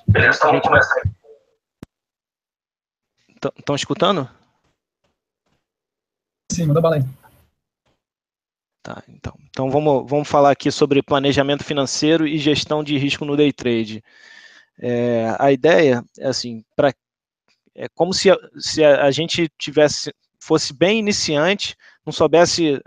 Beleza, então vamos começar. Estão escutando? Sim, manda bala aí. Tá, então vamos falar aqui sobre planejamento financeiro e gestão de risco no day trade. A ideia é assim, é como se a gente fosse bem iniciante, não soubesse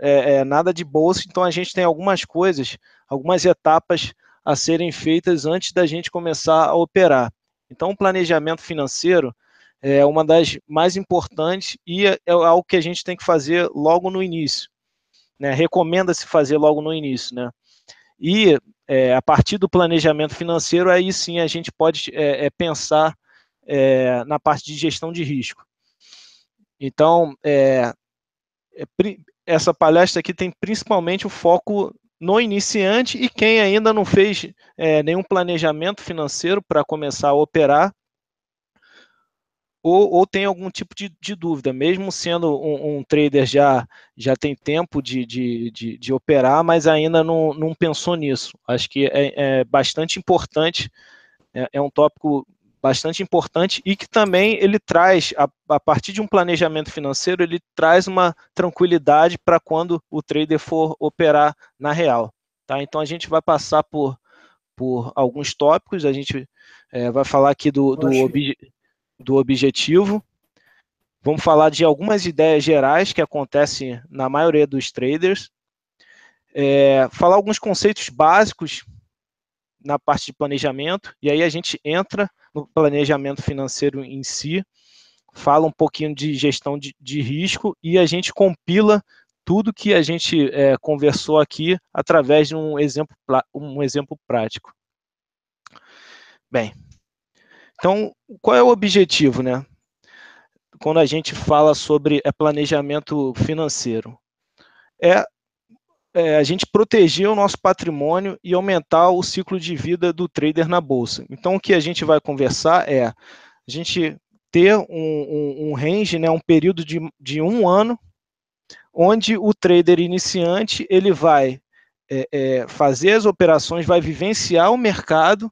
nada de bolsa, então a gente tem algumas coisas, algumas etapas a serem feitas antes da gente começar a operar. Então, o planejamento financeiro é uma das mais importantes e é algo que a gente tem que fazer logo no início, né? Recomenda-se fazer logo no início, né? E a partir do planejamento financeiro, aí sim a gente pode pensar na parte de gestão de risco. Então, essa palestra aqui tem principalmente o foco no iniciante e quem ainda não fez nenhum planejamento financeiro para começar a operar, ou tem algum tipo de dúvida, mesmo sendo um trader já tem tempo de operar, mas ainda não pensou nisso. Acho que é bastante importante, é um tópico bastante importante e que também ele traz, a partir de um planejamento financeiro, ele traz uma tranquilidade para quando o trader for operar na real. Tá? Então a gente vai passar por alguns tópicos, a gente vai falar aqui do objetivo, vamos falar de algumas ideias gerais que acontecem na maioria dos traders, falar alguns conceitos básicos na parte de planejamento, e aí a gente entra no planejamento financeiro em si, fala um pouquinho de gestão de risco e a gente compila tudo que a gente conversou aqui através de um exemplo prático. Bem, então, qual é o objetivo, né? Quando a gente fala sobre planejamento financeiro? A gente proteger o nosso patrimônio e aumentar o ciclo de vida do trader na bolsa. Então, o que a gente vai conversar é a gente ter um range, né, um período de 1 ano, onde o trader iniciante ele vai fazer as operações, vai vivenciar o mercado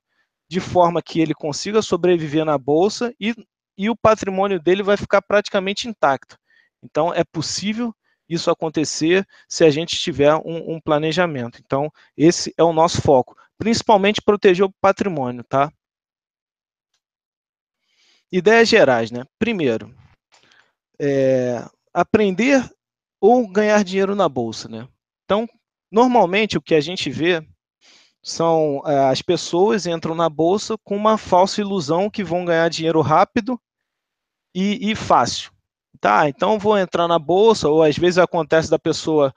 de forma que ele consiga sobreviver na bolsa e o patrimônio dele vai ficar praticamente intacto. Então, é possível isso acontecer se a gente tiver um planejamento. Então, esse é o nosso foco, principalmente proteger o patrimônio, tá? Ideias gerais, né? Primeiro, aprender ou ganhar dinheiro na bolsa, né? Então, normalmente o que a gente vê são as pessoas entram na bolsa com uma falsa ilusão que vão ganhar dinheiro rápido e fácil. Tá, então vou entrar na bolsa, ou às vezes acontece da pessoa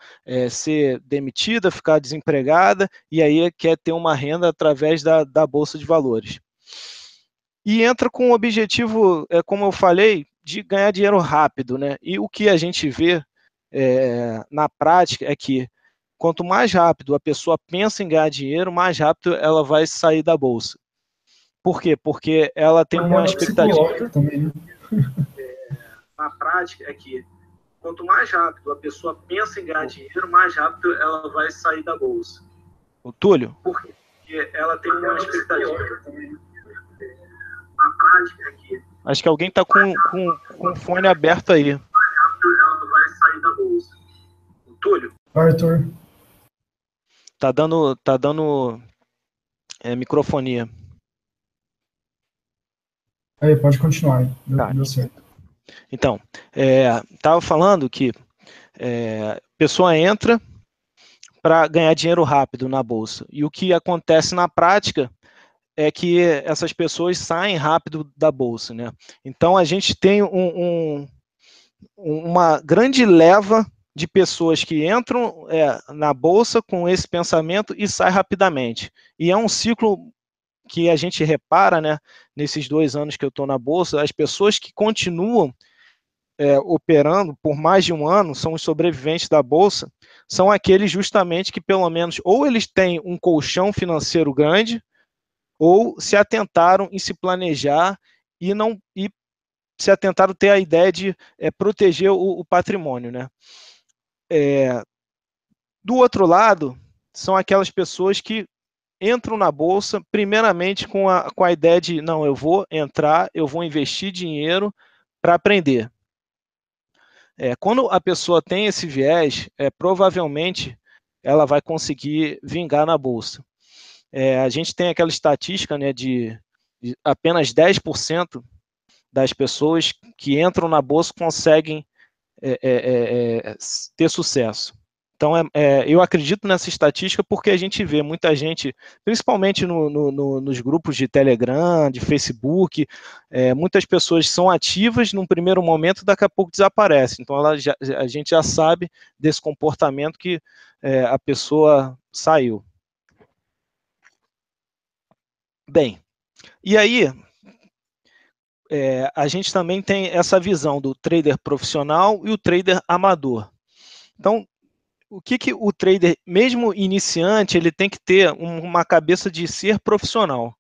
ser demitida, ficar desempregada, e aí quer ter uma renda através da bolsa de valores. E entra com o objetivo, como eu falei, de ganhar dinheiro rápido, né? E o que a gente vê na prática é que quanto mais rápido a pessoa pensa em ganhar dinheiro, mais rápido ela vai sair da bolsa. Por quê? Porque ela tem uma expectativa. Também, né? Na prática é que quanto mais rápido a pessoa pensa em ganhar dinheiro, mais rápido ela vai sair da bolsa. O Túlio? Por quê? Porque ela tem uma expectativa. Na prática é que acho que alguém está com o fone aberto aí. Mais rápido ela vai sair da bolsa. O Túlio? Arthur. Tá dando microfonia. Aí, pode continuar. Deu certo. Então, estava falando que a pessoa entra para ganhar dinheiro rápido na bolsa. E o que acontece na prática é que essas pessoas saem rápido da bolsa, né? Então, a gente tem uma grande leva de pessoas que entram na bolsa com esse pensamento e saem rapidamente. E é um ciclo que a gente repara, né, nesses 2 anos que eu estou na bolsa, as pessoas que continuam operando por mais de 1 ano, são os sobreviventes da bolsa, são aqueles justamente que pelo menos ou eles têm um colchão financeiro grande, ou se atentaram em se planejar e se atentaram ter a ideia de proteger o patrimônio, né? Do outro lado, são aquelas pessoas que entram na bolsa primeiramente com a ideia de, não, eu vou entrar, eu vou investir dinheiro para aprender. Quando a pessoa tem esse viés, provavelmente ela vai conseguir vingar na bolsa. A gente tem aquela estatística, né, de apenas 10% das pessoas que entram na bolsa conseguem ter sucesso. Então, eu acredito nessa estatística porque a gente vê muita gente, principalmente nos grupos de Telegram, de Facebook, muitas pessoas são ativas num primeiro momento, daqui a pouco desaparecem. Então, a gente já sabe desse comportamento que a pessoa saiu. Bem, e aí, a gente também tem essa visão do trader profissional e o trader amador. Então, o que o trader, mesmo iniciante, ele tem que ter uma cabeça de ser profissional.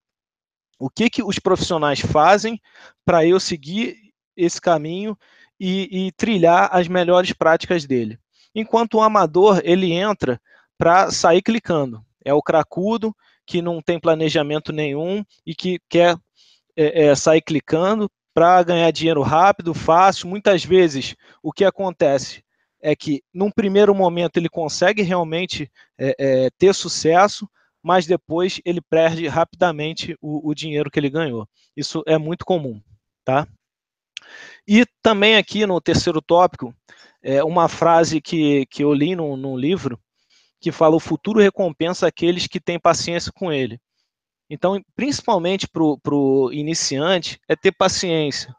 O que os profissionais fazem para eu seguir esse caminho e trilhar as melhores práticas dele. Enquanto o amador, ele entra para sair clicando. É o cracudo que não tem planejamento nenhum e que quer sair clicando para ganhar dinheiro rápido, fácil. Muitas vezes, o que acontece é que, num primeiro momento, ele consegue realmente ter sucesso, mas depois ele perde rapidamente o dinheiro que ele ganhou. Isso é muito comum, tá? E também aqui no terceiro tópico, uma frase que eu li num livro, que fala: o futuro recompensa aqueles que têm paciência com ele. Então, principalmente para o iniciante, é ter paciência,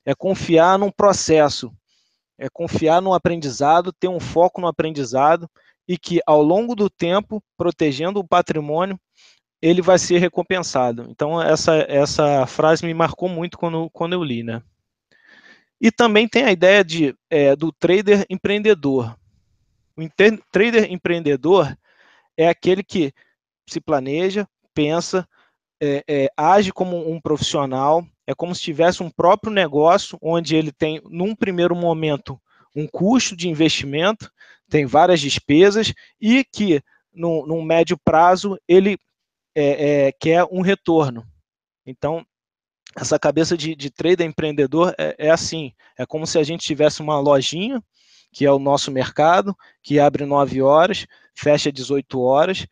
é confiar num processo, é confiar no aprendizado, ter um foco no aprendizado e que, ao longo do tempo, protegendo o patrimônio, ele vai ser recompensado. Então, essa frase me marcou muito quando eu li, né? E também tem a ideia do trader empreendedor. O trader empreendedor é aquele que se planeja, pensa, age como um profissional, é como se tivesse um próprio negócio, onde ele tem, num primeiro momento, um custo de investimento, tem várias despesas, e que, num médio prazo, ele quer um retorno. Então, essa cabeça de trader empreendedor é assim, é como se a gente tivesse uma lojinha, que é o nosso mercado, que abre 9 horas, fecha 18 horas,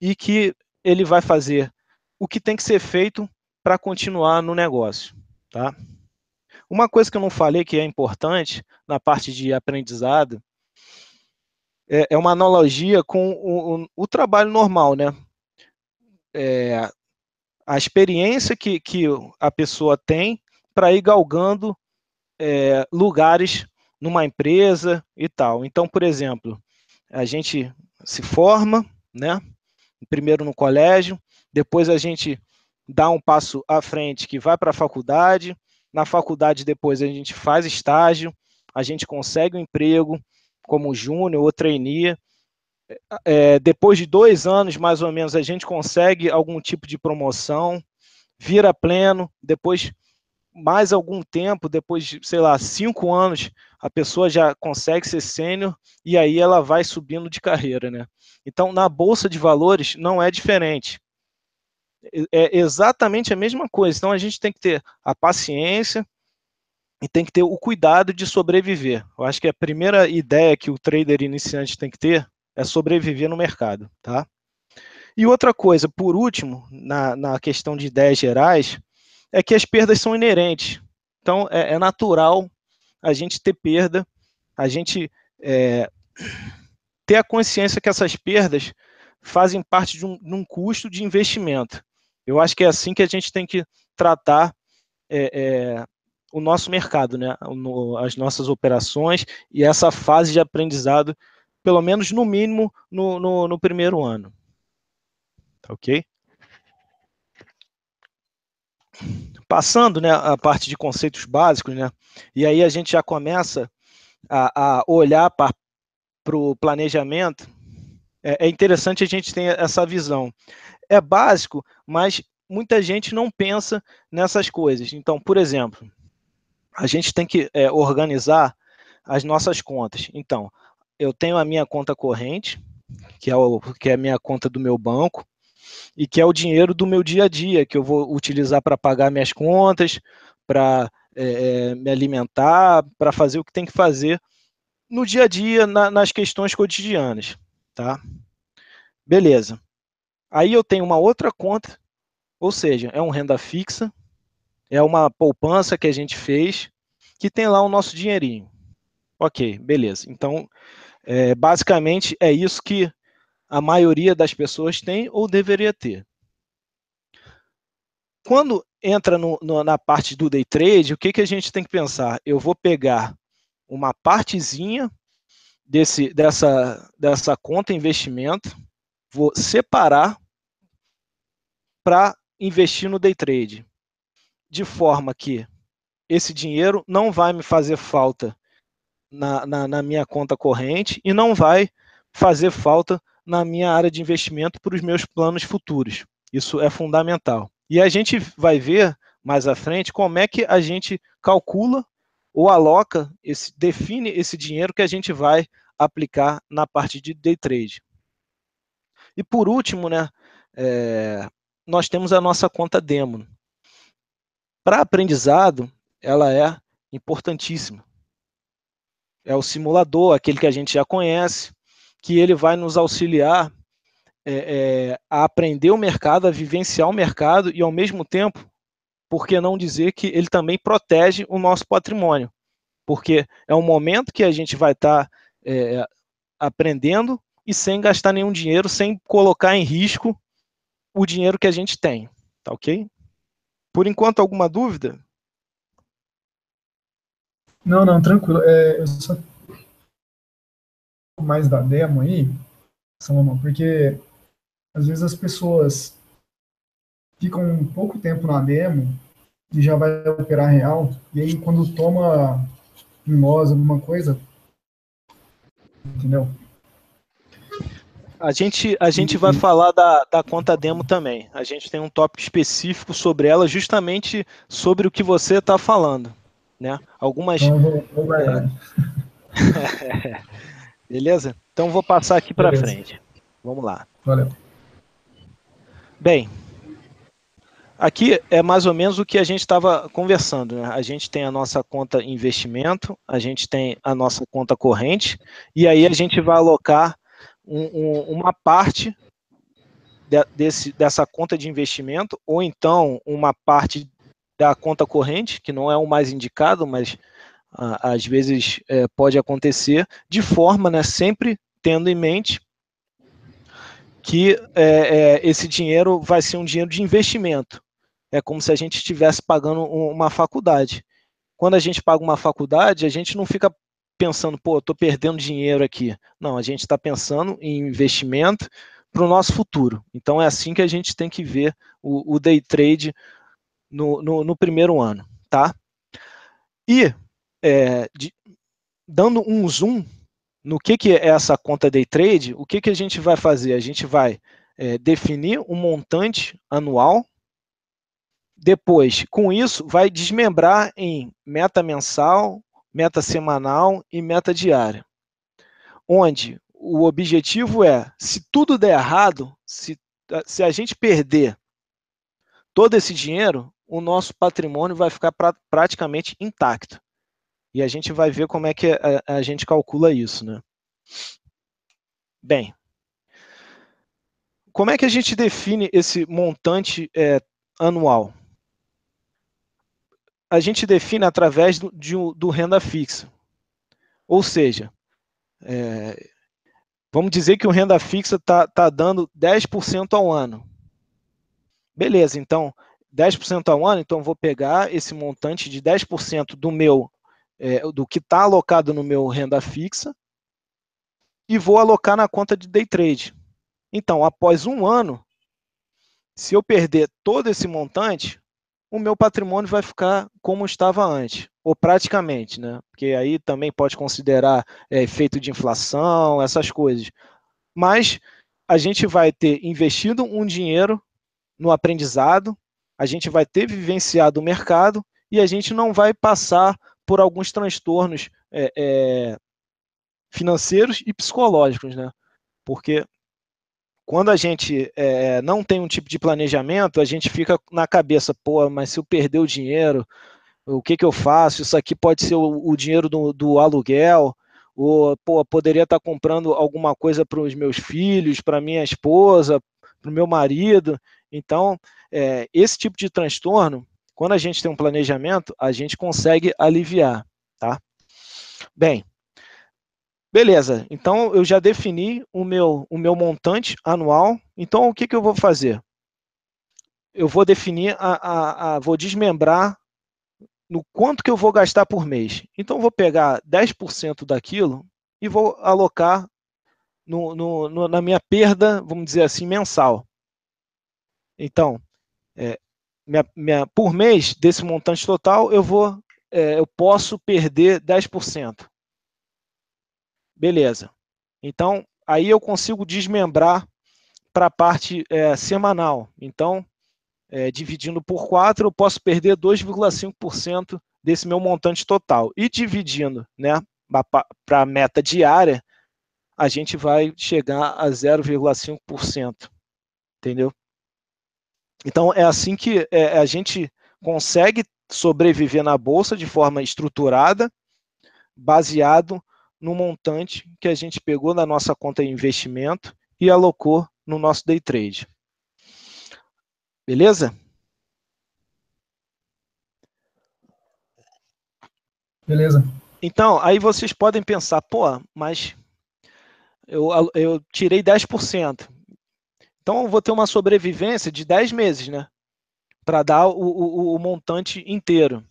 e que ele vai fazer o que tem que ser feito para continuar no negócio, tá? Uma coisa que eu não falei que é importante na parte de aprendizado é uma analogia com o trabalho normal, né? A experiência que a pessoa tem para ir galgando lugares numa empresa e tal. Então, por exemplo, a gente se forma, né? Primeiro no colégio, depois a gente dá um passo à frente que vai para a faculdade, na faculdade depois a gente faz estágio, a gente consegue um emprego como júnior ou trainee, depois de 2 anos mais ou menos a gente consegue algum tipo de promoção, vira pleno, depois mais algum tempo, depois de, sei lá, 5 anos, a pessoa já consegue ser sênior e aí ela vai subindo de carreira, né? Então, na Bolsa de Valores não é diferente. É exatamente a mesma coisa. Então, a gente tem que ter a paciência e tem que ter o cuidado de sobreviver. Eu acho que a primeira ideia que o trader iniciante tem que ter é sobreviver no mercado, tá? E outra coisa, por último, na questão de ideias gerais, é que as perdas são inerentes. Então, é natural a gente ter perda, a gente ter a consciência que essas perdas fazem parte de um custo de investimento. Eu acho que é assim que a gente tem que tratar o nosso mercado, né? As nossas operações e essa fase de aprendizado, pelo menos no mínimo no primeiro ano. Tá ok? Passando, né, a parte de conceitos básicos, né? E aí a gente já começa a olhar para o planejamento. É interessante a gente ter essa visão. É básico, mas muita gente não pensa nessas coisas. Então, por exemplo, a gente tem que organizar as nossas contas. Então, eu tenho a minha conta corrente, que é a minha conta do meu banco. e que é o dinheiro do meu dia a dia, que eu vou utilizar para pagar minhas contas, para me alimentar, para fazer o que tem que fazer no dia a dia, nas questões cotidianas, tá? Beleza. Aí eu tenho uma outra conta, ou seja, é uma renda fixa, é uma poupança que a gente fez, que tem lá o nosso dinheirinho. Ok, beleza. Então, basicamente é isso que a maioria das pessoas tem ou deveria ter. Quando entra na parte do day trade, o que a gente tem que pensar? Eu vou pegar uma partezinha dessa conta investimento, vou separar para investir no day trade, de forma que esse dinheiro não vai me fazer falta na minha conta corrente e não vai fazer falta na minha área de investimento para os meus planos futuros. Isso é fundamental. E a gente vai ver mais à frente como é que a gente calcula ou aloca, define esse dinheiro que a gente vai aplicar na parte de day trade. E por último, né, nós temos a nossa conta demo. Para aprendizado, ela é importantíssima. É o simulador, aquele que a gente já conhece, que ele vai nos auxiliar a aprender o mercado, a vivenciar o mercado e, ao mesmo tempo, por que não dizer que ele também protege o nosso patrimônio? Porque é um momento que a gente vai estar aprendendo e sem gastar nenhum dinheiro, sem colocar em risco o dinheiro que a gente tem. Tá ok? Por enquanto, alguma dúvida? Não, tranquilo. Eu só mais da demo aí, Salomão, porque às vezes as pessoas ficam um pouco tempo na demo e já vai operar real, e aí quando toma em nós alguma coisa, entendeu? A gente vai falar da conta demo também. A gente tem um tópico específico sobre ela, justamente sobre o que você está falando, né? Algumas. Então eu vou guardar. Beleza? Então vou passar aqui para Beleza. frente. Vamos lá. Valeu. Bem, aqui é mais ou menos o que a gente estava conversando, né? A gente tem a nossa conta investimento, a gente tem a nossa conta corrente, e aí a gente vai alocar uma parte dessa conta de investimento, ou então uma parte da conta corrente, que não é o mais indicado, mas às vezes pode acontecer, de forma, né, sempre tendo em mente que esse dinheiro vai ser um dinheiro de investimento. É como se a gente estivesse pagando uma faculdade. Quando a gente paga uma faculdade, a gente não fica pensando, pô, eu estou perdendo dinheiro aqui. Não, a gente está pensando em investimento para o nosso futuro. Então é assim que a gente tem que ver o day trade no primeiro ano, tá? E dando um zoom no que é essa conta day trade, o que a gente vai fazer? A gente vai definir um montante anual. Depois, com isso, vai desmembrar em meta mensal, meta semanal e meta diária. Onde o objetivo é, se tudo der errado, se a gente perder todo esse dinheiro, o nosso patrimônio vai ficar praticamente intacto. E a gente vai ver como é que a gente calcula isso, né? Bem, como é que a gente define esse montante anual? A gente define através do renda fixa. Ou seja, vamos dizer que o renda fixa está dando 10% ao ano. Beleza, então, 10% ao ano, então vou pegar esse montante de 10% do que está alocado no meu renda fixa e vou alocar na conta de day trade. Então, após um ano, se eu perder todo esse montante, o meu patrimônio vai ficar como estava antes, ou praticamente, né? Porque aí também pode considerar efeito de inflação, essas coisas. Mas a gente vai ter investido um dinheiro no aprendizado, a gente vai ter vivenciado o mercado e a gente não vai passar por alguns transtornos financeiros e psicológicos, né? Porque quando a gente não tem um tipo de planejamento, a gente fica na cabeça, pô, mas se eu perder o dinheiro, o que eu faço? Isso aqui pode ser o dinheiro do aluguel, ou pô, poderia estar comprando alguma coisa para os meus filhos, para minha esposa, para o meu marido. Então, esse tipo de transtorno, quando a gente tem um planejamento, a gente consegue aliviar, tá? Bem, beleza, então eu já defini o meu montante anual, então o que eu vou fazer? Eu vou definir, vou desmembrar no quanto que eu vou gastar por mês. Então, eu vou pegar 10% daquilo e vou alocar na minha perda, vamos dizer assim, mensal. Então, por mês, desse montante total, eu posso perder 10%. Beleza. Então, aí eu consigo desmembrar para a parte semanal. Então, dividindo por 4, eu posso perder 2,5% desse meu montante total. E dividindo, né, para a meta diária, a gente vai chegar a 0,5%. Entendeu? Então, é assim que a gente consegue sobreviver na Bolsa de forma estruturada, baseado no montante que a gente pegou na nossa conta de investimento e alocou no nosso day trade. Beleza? Beleza. Então, aí vocês podem pensar, pô, mas eu tirei 10%. Então, eu vou ter uma sobrevivência de 10 meses, né? Para dar o montante inteiro.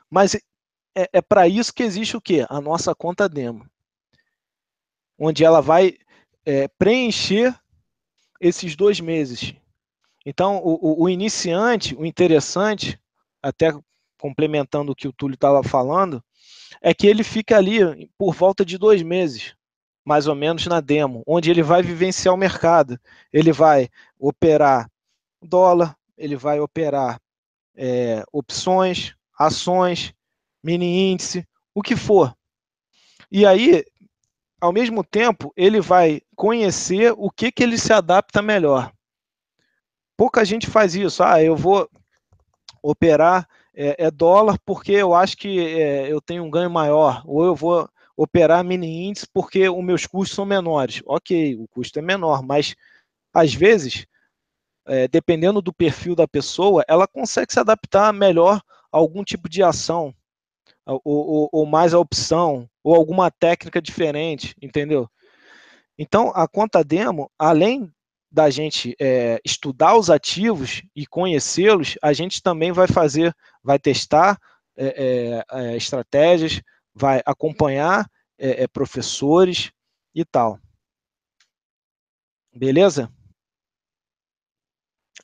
Mas é para isso que existe o quê? A nossa conta demo. Onde ela vai preencher esses 2 meses. Então, o iniciante, o interessante, até complementando o que o Túlio estava falando, é que ele fica ali por volta de 2 meses, mais ou menos na demo, onde ele vai vivenciar o mercado. Ele vai operar dólar, ele vai operar opções, ações, mini índice, o que for. E aí, ao mesmo tempo, ele vai conhecer o que ele se adapta melhor. Pouca gente faz isso. Eu vou operar dólar porque eu acho que eu tenho um ganho maior, ou eu vou operar mini índice porque os meus custos são menores. Ok, o custo é menor, mas às vezes, dependendo do perfil da pessoa, ela consegue se adaptar melhor a algum tipo de ação, ou mais a opção, ou alguma técnica diferente, entendeu? Então, a conta demo, além da gente estudar os ativos e conhecê-los, a gente também vai testar estratégias, vai acompanhar professores e tal. Beleza?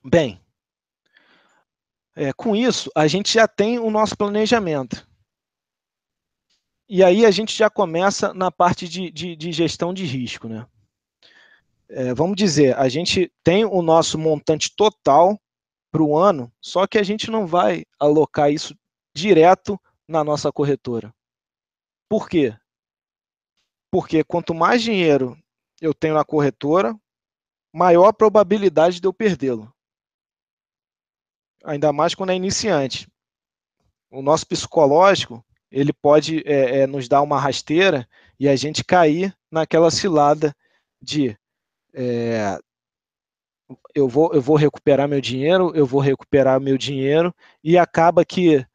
Bem, com isso, a gente já tem o nosso planejamento. E aí a gente já começa na parte de gestão de risco, né? Vamos dizer, a gente tem o nosso montante total para o ano, só que a gente não vai alocar isso direto na nossa corretora. Por quê? Porque quanto mais dinheiro eu tenho na corretora, maior a probabilidade de eu perdê-lo. Ainda mais quando é iniciante. O nosso psicológico, ele pode nos dar uma rasteira e a gente cair naquela cilada de eu vou recuperar meu dinheiro, e acaba que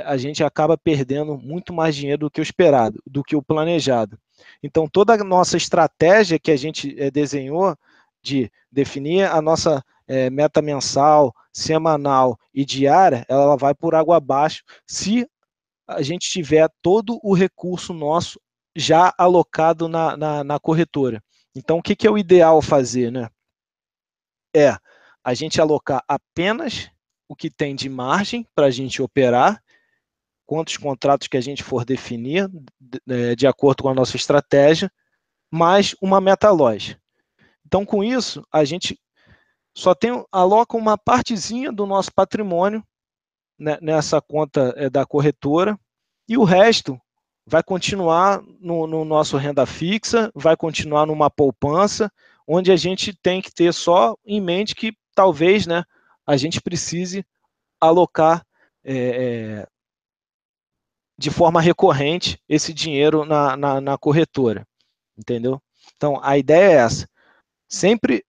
a gente acaba perdendo muito mais dinheiro do que o esperado, do que o planejado. Então, toda a nossa estratégia que a gente desenhou de definir a nossa meta mensal, semanal e diária, ela vai por água abaixo se a gente tiver todo o recurso nosso já alocado na corretora. Então, o que é o ideal fazer, né? A gente alocar apenas o que tem de margem para a gente operar, quantos contratos que a gente for definir, de acordo com a nossa estratégia, mais uma meta-loss. Então, com isso, a gente só aloca uma partezinha do nosso patrimônio, né, nessa conta da corretora, e o resto vai continuar no nosso renda fixa, vai continuar numa poupança, onde a gente tem que ter só em mente que talvez, né, a gente precise alocar de forma recorrente esse dinheiro na corretora, entendeu? Então, a ideia é essa, sempre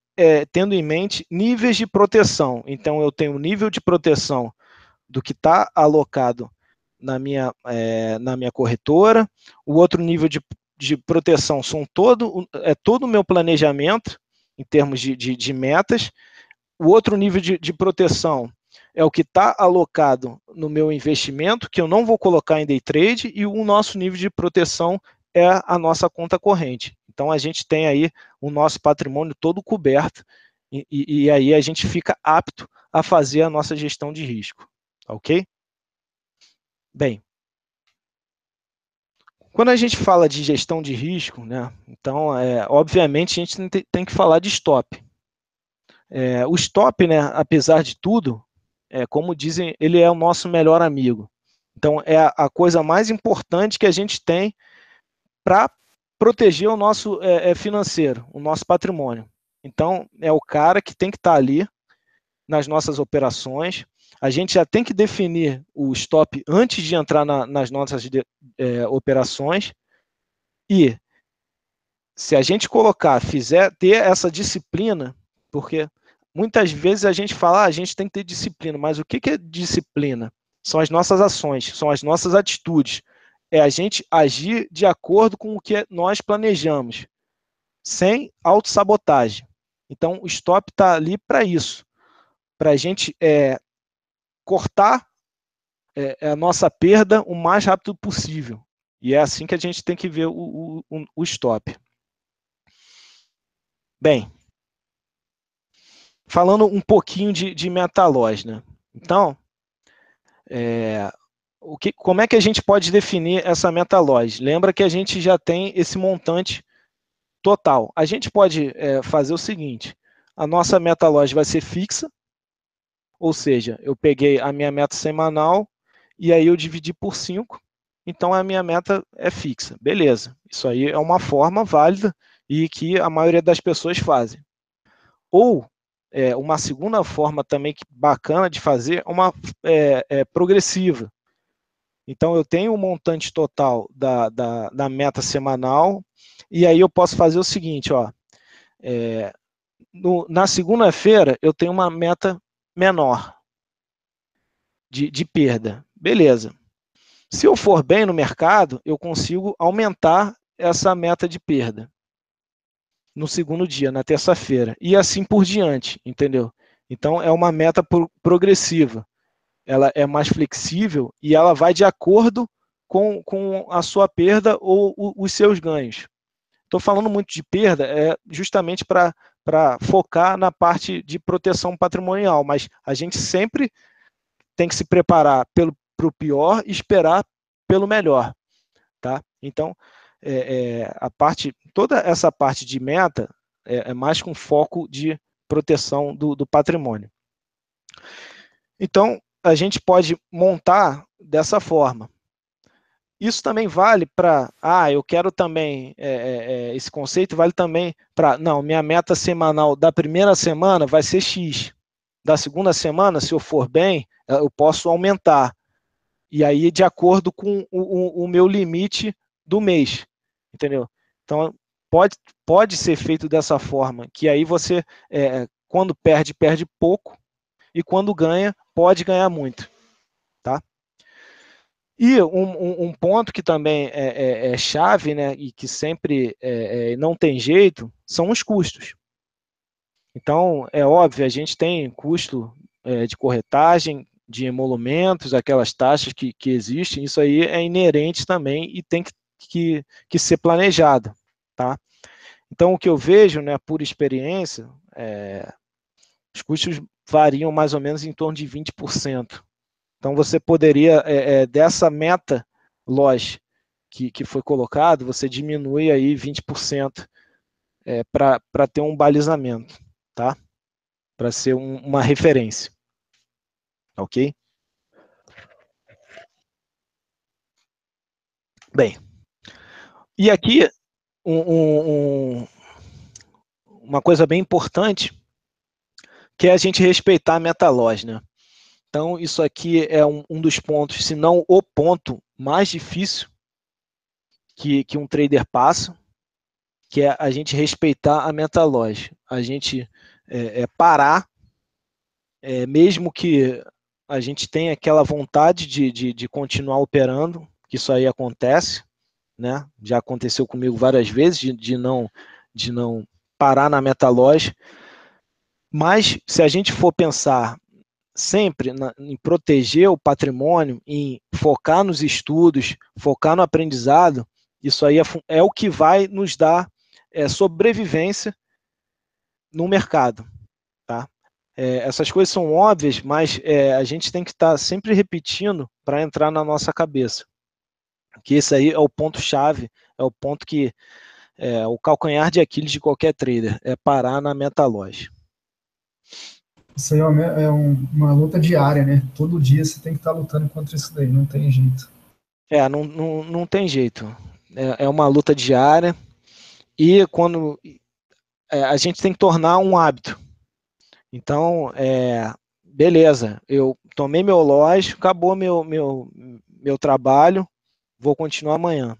tendo em mente níveis de proteção. Então, eu tenho um nível de proteção do que está alocado na minha corretora, o outro nível de proteção é todo o meu planejamento em termos de metas, o outro nível de proteção é o que está alocado no meu investimento, que eu não vou colocar em day trade, e o nosso nível de proteção é a nossa conta corrente. Então, a gente tem aí o nosso patrimônio todo coberto, e aí a gente fica apto a fazer a nossa gestão de risco. Ok? Bem, quando a gente fala de gestão de risco, né, então, obviamente, a gente tem que falar de stop. O stop, né, apesar de tudo, como dizem, ele é o nosso melhor amigo. Então, é a coisa mais importante que a gente tem para proteger o nosso financeiro, o nosso patrimônio. Então, é o cara que tem que estar ali nas nossas operações. A gente já tem que definir o stop antes de entrar nas nossas operações. E se a gente ter essa disciplina, porque muitas vezes a gente fala, a gente tem que ter disciplina, mas o que é disciplina? São as nossas ações, são as nossas atitudes. É a gente agir de acordo com o que nós planejamos, sem autossabotagem. Então, o stop está ali para isso, para a gente cortar a nossa perda o mais rápido possível. E é assim que a gente tem que ver o stop. Bem, falando um pouquinho de MetaLoss, né? Então, como é que a gente pode definir essa MetaLoss? Lembra que a gente já tem esse montante total. A gente pode fazer o seguinte, a nossa MetaLoss vai ser fixa, ou seja, eu peguei a minha meta semanal e aí eu dividi por 5, então a minha meta é fixa. Beleza, isso aí é uma forma válida e que a maioria das pessoas fazem. Ou uma segunda forma também bacana de fazer é progressiva. Então, eu tenho um montante total da meta semanal, e aí eu posso fazer o seguinte, ó, na segunda-feira eu tenho uma meta menor de perda. Beleza. Se eu for bem no mercado, eu consigo aumentar essa meta de perda no segundo dia, na terça-feira, e assim por diante, entendeu? Então, é uma meta progressiva. Ela é mais flexível e ela vai de acordo com a sua perda ou os seus ganhos. Estou falando muito de perda justamente para focar na parte de proteção patrimonial, mas a gente sempre tem que se preparar para o pior e esperar pelo melhor. Tá? Então, toda essa parte de meta é mais com foco de proteção do patrimônio. Então, a gente pode montar dessa forma. Isso também vale para, eu quero também, esse conceito vale também para, não, minha meta semanal da primeira semana vai ser X. Da segunda semana, se eu for bem, eu posso aumentar. E aí, de acordo com o meu limite do mês, entendeu? Então, pode ser feito dessa forma, que aí você, quando perde pouco, e quando ganha, pode ganhar muito. Tá? E um ponto que também é chave, né, e que sempre não tem jeito, são os custos. Então, é óbvio, a gente tem custo de corretagem, de emolumentos, aquelas taxas que existem, isso aí é inerente também e tem que ser planejado. Tá? Então, o que eu vejo, né, por experiência, os custos variam mais ou menos em torno de 20%. Então, você poderia, dessa meta loss que foi colocado, você diminui aí 20% para ter um balizamento, tá? Para ser uma referência. Ok? Bem, e aqui uma coisa bem importante, que é a gente respeitar a meta-loss, né? Então, isso aqui é um dos pontos, se não o ponto mais difícil que um trader passa, que é a gente respeitar a meta-loss. A gente parar, mesmo que a gente tenha aquela vontade de continuar operando, que isso aí acontece, né? Já aconteceu comigo várias vezes, de não parar na meta-loss. Mas, se a gente for pensar sempre em proteger o patrimônio, em focar nos estudos, focar no aprendizado, isso aí é o que vai nos dar sobrevivência no mercado. Tá? Essas coisas são óbvias, mas a gente tem que estar sempre repetindo para entrar na nossa cabeça. Que esse aí é o ponto-chave, é o ponto que o calcanhar de Aquiles de qualquer trader, é parar na meta-loss. Isso aí uma luta diária, né? Todo dia você tem que estar lutando contra isso daí, não tem jeito. Não tem jeito. É uma luta diária e quando a gente tem que tornar um hábito. Então, beleza, eu tomei meu loja, acabou meu trabalho, vou continuar amanhã.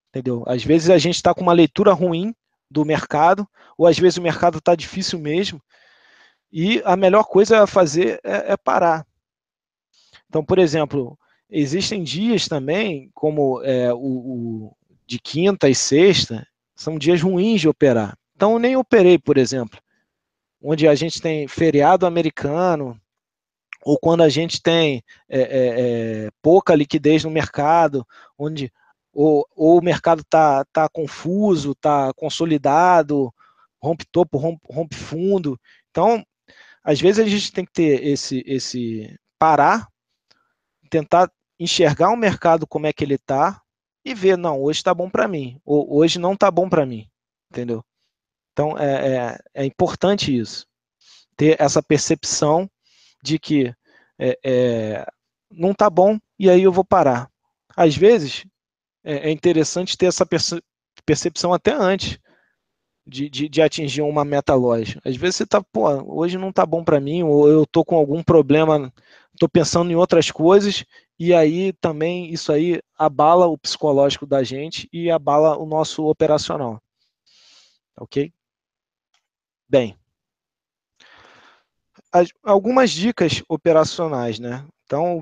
Entendeu? Às vezes a gente está com uma leitura ruim do mercado, ou às vezes o mercado está difícil mesmo, e a melhor coisa a fazer é parar. Então, por exemplo, existem dias também, como o de quinta e sexta, são dias ruins de operar. Então, eu nem operei, por exemplo, onde a gente tem feriado americano, ou quando a gente tem pouca liquidez no mercado, onde ou o mercado está confuso, está consolidado, rompe topo, rompe fundo. Então, às vezes a gente tem que ter esse parar, tentar enxergar o mercado como é que ele está e ver, não, hoje está bom para mim, ou hoje não está bom para mim, entendeu? Então, é importante isso, ter essa percepção de que não está bom e aí eu vou parar. Às vezes, é interessante ter essa percepção até antes de atingir uma meta loja. Às vezes você está, pô, hoje não está bom para mim, ou eu estou com algum problema, estou pensando em outras coisas, e aí também isso aí abala o psicológico da gente e abala o nosso operacional. Ok? Bem, algumas dicas operacionais, né? Então,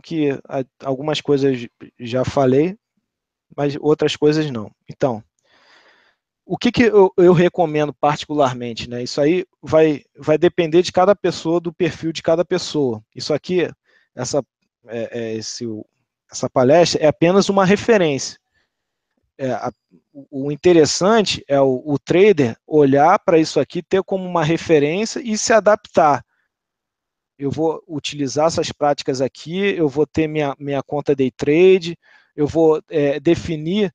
algumas coisas já falei, mas outras coisas não. Então, o que eu recomendo particularmente, né? Isso aí vai depender de cada pessoa, do perfil de cada pessoa. Isso aqui, essa, essa palestra é apenas uma referência. O interessante é o trader olhar para isso aqui, ter como uma referência e se adaptar. Eu vou utilizar essas práticas aqui, eu vou ter minha conta day trade, eu vou definir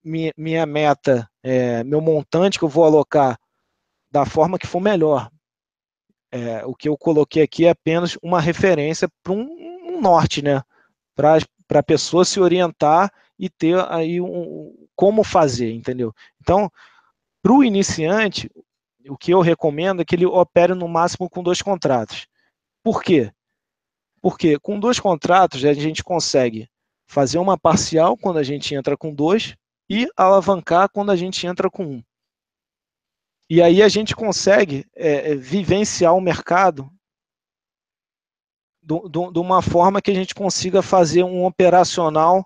minha meta, meu montante que eu vou alocar da forma que for melhor. O que eu coloquei aqui é apenas uma referência para um norte, né? Para a pessoa se orientar e ter aí como fazer, entendeu? Então, para o iniciante, o que eu recomendo é que ele opere no máximo com 2 contratos. Por quê? Porque com 2 contratos a gente consegue fazer uma parcial quando a gente entra com 2 e alavancar quando a gente entra com 1. E aí a gente consegue vivenciar o mercado de uma forma que a gente consiga fazer um operacional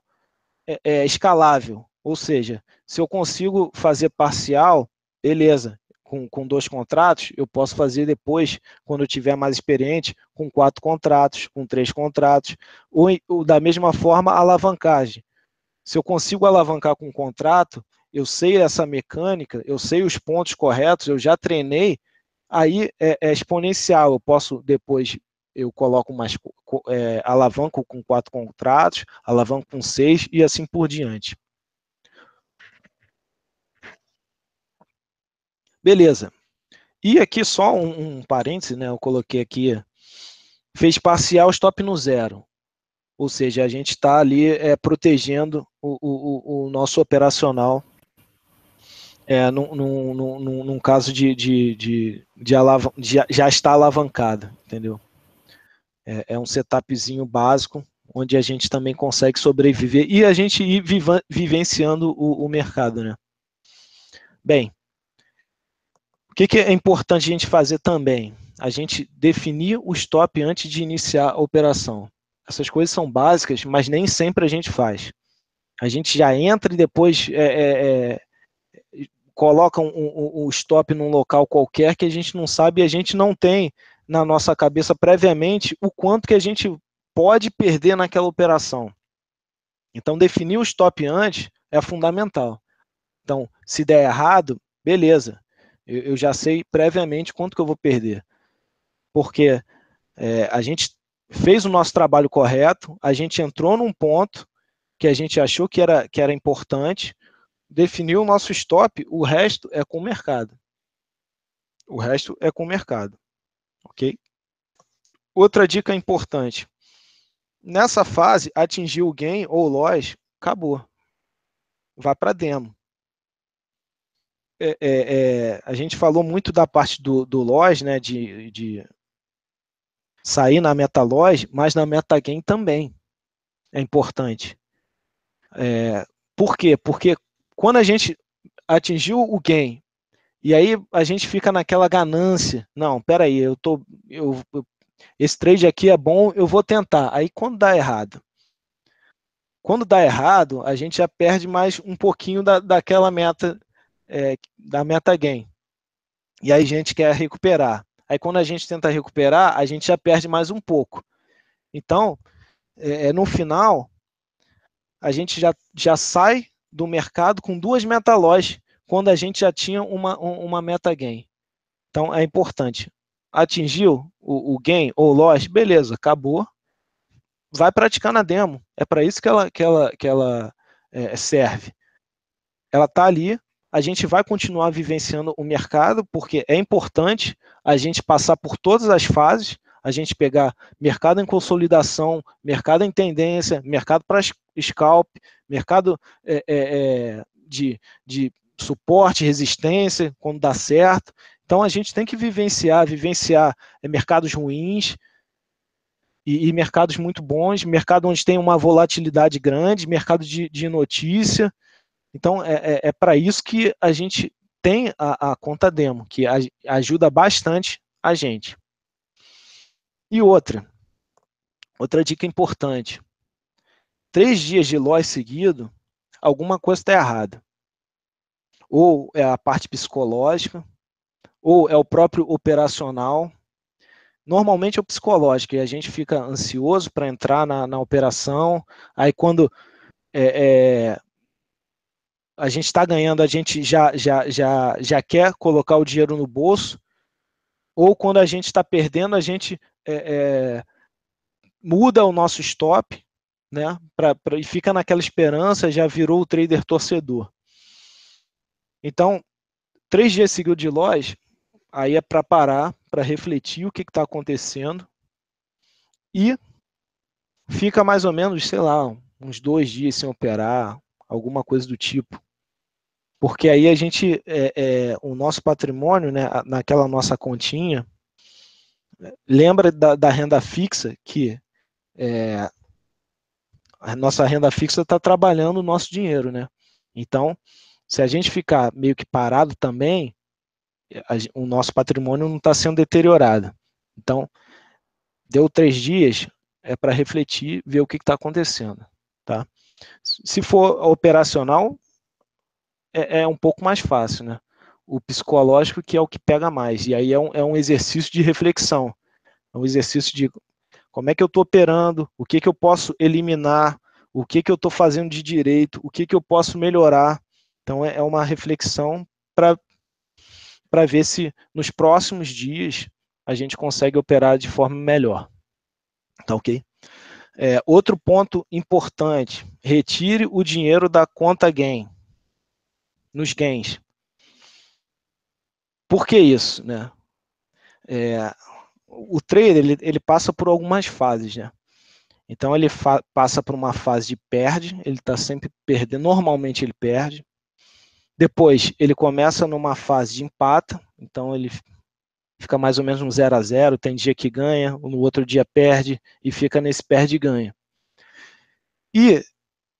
escalável. Ou seja, se eu consigo fazer parcial, beleza, com 2 contratos, eu posso fazer depois, quando eu tiver mais experiente, com 4 contratos, com 3 contratos, ou da mesma forma, alavancagem. Se eu consigo alavancar com um contrato, eu sei essa mecânica, eu sei os pontos corretos, eu já treinei, aí é exponencial. Eu posso depois, eu coloco mais alavanco com 4 contratos, alavanco com 6 e assim por diante. Beleza. E aqui só um parêntese, né? Eu coloquei aqui, fez parcial stop no 0. Ou seja, a gente está ali protegendo o nosso operacional num caso já está alavancado, entendeu? É um setupzinho básico, onde a gente também consegue sobreviver e a gente ir vivenciando o mercado, né? Bem, o que é importante a gente fazer também? A gente definir o stop antes de iniciar a operação. Essas coisas são básicas, mas nem sempre a gente faz. A gente já entra e depois coloca um stop num local qualquer que a gente não sabe e a gente não tem na nossa cabeça previamente o quanto que a gente pode perder naquela operação. Então, definir o stop antes é fundamental. Então, se der errado, beleza. Eu já sei previamente quanto que eu vou perder. Porque a gente fez o nosso trabalho correto, a gente entrou num ponto que a gente achou que era importante, definiu o nosso stop, o resto é com o mercado. O resto é com o mercado. Ok? Outra dica importante. Nessa fase, atingiu o gain ou loss, acabou. Vá para demo. A gente falou muito da parte do loss, né, de sair na meta loss, mas na meta gain também é importante. Por quê? Porque quando a gente atingiu o gain, e aí a gente fica naquela ganância, não, peraí, esse trade aqui é bom, eu vou tentar. Aí quando dá errado, a gente já perde mais um pouquinho daquela meta, da meta gain. E aí a gente quer recuperar. Aí quando a gente tenta recuperar, a gente já perde mais um pouco. Então, no final, a gente já sai do mercado com 2 meta loss, quando a gente já tinha uma meta gain. Então, é importante. Atingiu o gain ou loss, beleza, acabou. Vai praticar na demo. É para isso que ela serve. Ela está ali, a gente vai continuar vivenciando o mercado, porque é importante a gente passar por todas as fases, a gente pegar mercado em consolidação, mercado em tendência, mercado para scalp, mercado de suporte, resistência, quando dá certo. Então a gente tem que vivenciar mercados ruins e mercados muito bons, mercado onde tem uma volatilidade grande, mercado de notícia. Então, para isso que a gente tem a conta demo, que ajuda bastante a gente. E outra dica importante. 3 dias de loss seguido, alguma coisa está errada. Ou é a parte psicológica, ou é o próprio operacional. Normalmente é o psicológico, e a gente fica ansioso para entrar na operação. Aí quando a gente está ganhando, a gente já quer colocar o dinheiro no bolso, ou quando a gente está perdendo, a gente muda o nosso stop, né? E fica naquela esperança, já virou o trader torcedor. Então, 3 dias seguidos de loss, aí é para parar, para refletir o que está acontecendo e fica mais ou menos, sei lá, uns 2 dias sem operar, alguma coisa do tipo. Porque aí a gente, o nosso patrimônio, né, naquela nossa continha, lembra da renda fixa, que a nossa renda fixa está trabalhando o nosso dinheiro, né? Então, se a gente ficar meio que parado também, o nosso patrimônio não está sendo deteriorado. Então, deu 3 dias, é para refletir, ver o que está acontecendo, tá? Se for operacional, é um pouco mais fácil, né? O psicológico que é o que pega mais, e aí é um exercício de reflexão, é um exercício de como é que eu estou operando, o que eu posso eliminar, o que eu estou fazendo de direito, o que eu posso melhorar. Então, é uma reflexão para ver se nos próximos dias a gente consegue operar de forma melhor. Tá ok? Outro ponto importante, retire o dinheiro da conta gain, nos gains. Por que isso, né? O trader, ele passa por algumas fases, né? Então, ele passa por uma fase de perde, ele está sempre perdendo, normalmente ele perde. Depois, ele começa numa fase de empata, então ele fica mais ou menos um 0 a 0, tem dia que ganha, no outro dia perde, e fica nesse perde e ganha. E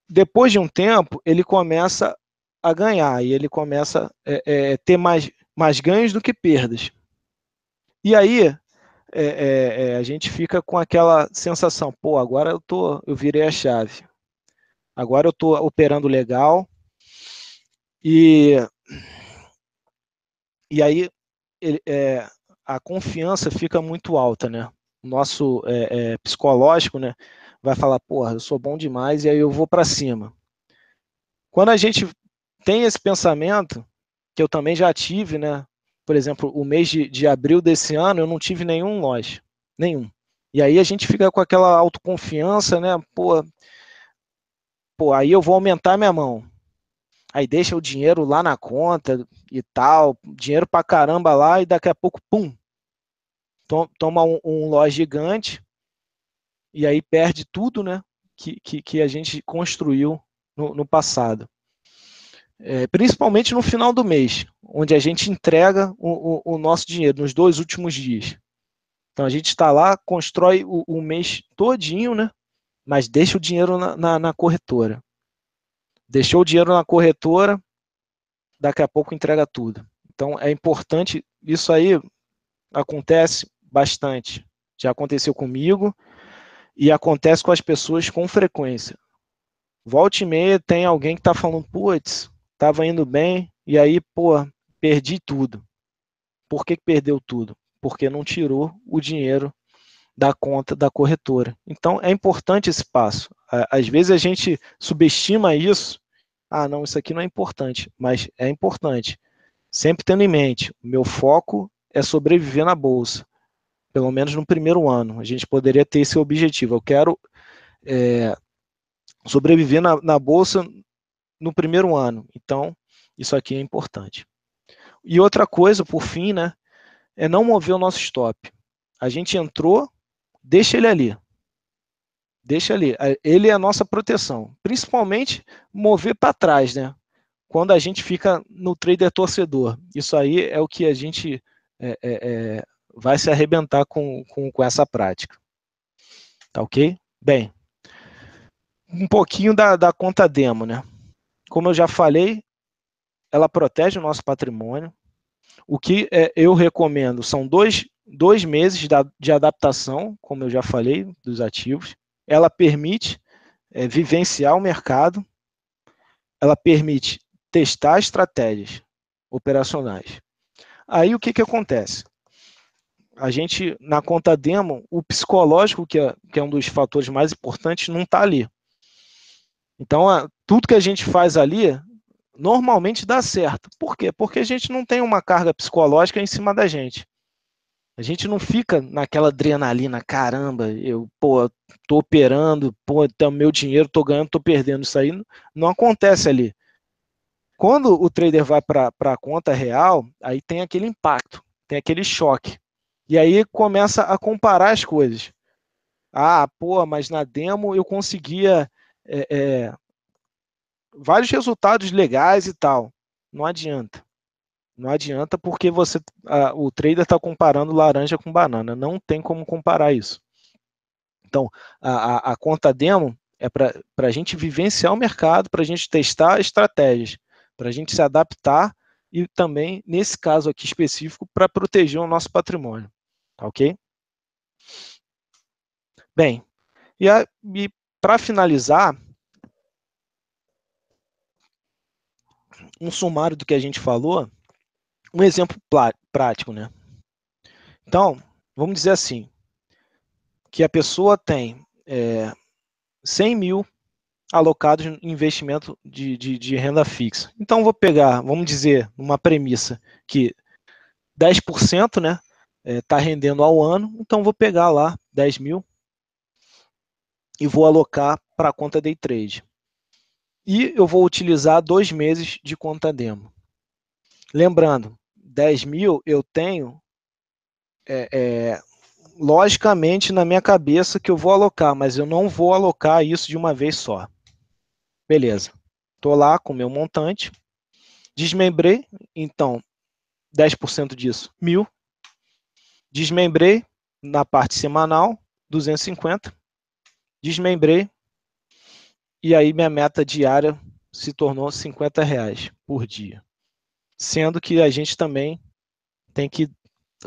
depois de um tempo, ele começa a ganhar, e ele começa a ter mais ganhos do que perdas. E aí, a gente fica com aquela sensação, pô, agora eu virei a chave, agora eu estou operando legal, e aí a confiança fica muito alta, né? O nosso psicológico, né, vai falar, porra, eu sou bom demais, e aí eu vou para cima. Quando a gente tem esse pensamento, que eu também já tive, né? Por exemplo, o mês de abril desse ano, eu não tive nenhum loja, nenhum. E aí a gente fica com aquela autoconfiança, né? Pô, aí eu vou aumentar minha mão. Aí deixa o dinheiro lá na conta e tal, dinheiro pra caramba lá, e daqui a pouco, pum, toma um loja gigante, e aí perde tudo, né? Que a gente construiu no passado. Principalmente no final do mês, onde a gente entrega o nosso dinheiro nos 2 últimos dias. Então a gente está lá, constrói o mês todinho, né? Mas deixa o dinheiro na corretora. Deixou o dinheiro na corretora, daqui a pouco entrega tudo. Então é importante, isso aí acontece bastante. Já aconteceu comigo e acontece com as pessoas com frequência. Volta e meia tem alguém que está falando, putz, estava indo bem, e aí, pô, perdi tudo. Por que perdeu tudo? Porque não tirou o dinheiro da conta da corretora. Então, é importante esse passo. Às vezes a gente subestima isso. Ah, não, isso aqui não é importante, mas é importante. Sempre tendo em mente, o meu foco é sobreviver na bolsa, pelo menos no primeiro ano. A gente poderia ter esse objetivo. Eu quero sobreviver na bolsa no primeiro ano. Então, isso aqui é importante. E outra coisa, por fim, né, é não mover o nosso stop. A gente entrou, deixa ele ali. Deixa ali. Ele é a nossa proteção. Principalmente mover para trás, né? Quando a gente fica no trader torcedor. Isso aí é o que a gente vai se arrebentar com essa prática. Tá ok? Bem, um pouquinho da conta demo, né? Como eu já falei, ela protege o nosso patrimônio. O que eu recomendo são dois meses de adaptação, como eu já falei, dos ativos. Ela permite vivenciar o mercado, ela permite testar estratégias operacionais. Aí o que acontece? A gente, na conta demo, o psicológico, que é um dos fatores mais importantes, não está ali. Então, tudo que a gente faz ali, normalmente dá certo. Por quê? Porque a gente não tem uma carga psicológica em cima da gente. A gente não fica naquela adrenalina, caramba, tô operando, meu dinheiro, tô ganhando, tô perdendo. Isso aí não acontece ali. Quando o trader vai para a conta real, aí tem aquele impacto, tem aquele choque. E aí começa a comparar as coisas. Ah, mas na demo eu conseguia vários resultados legais e tal. Não adianta. Não adianta porque o trader está comparando laranja com banana. Não tem como comparar isso. Então, a conta demo é para a gente vivenciar o mercado, para a gente testar estratégias, para a gente se adaptar e também, nesse caso aqui específico, para proteger o nosso patrimônio. Tá ok? Bem, e para finalizar, um sumário do que a gente falou, um exemplo prático, né? Então, vamos dizer assim, que a pessoa tem 100 mil alocados em investimento de renda fixa. Então, vou pegar, vamos dizer, uma premissa que 10%, né, está rendendo ao ano, então vou pegar lá 10 mil e vou alocar para a conta day trade. E eu vou utilizar 2 meses de conta demo. Lembrando, 10 mil eu tenho, logicamente, na minha cabeça que eu vou alocar, mas eu não vou alocar isso de uma vez só. Beleza. Estou lá com o meu montante. Desmembrei, então, 10% disso, 1.000. Desmembrei na parte semanal, 250. Desmembrei, e aí minha meta diária se tornou R$ 50 por dia. Sendo que a gente também tem que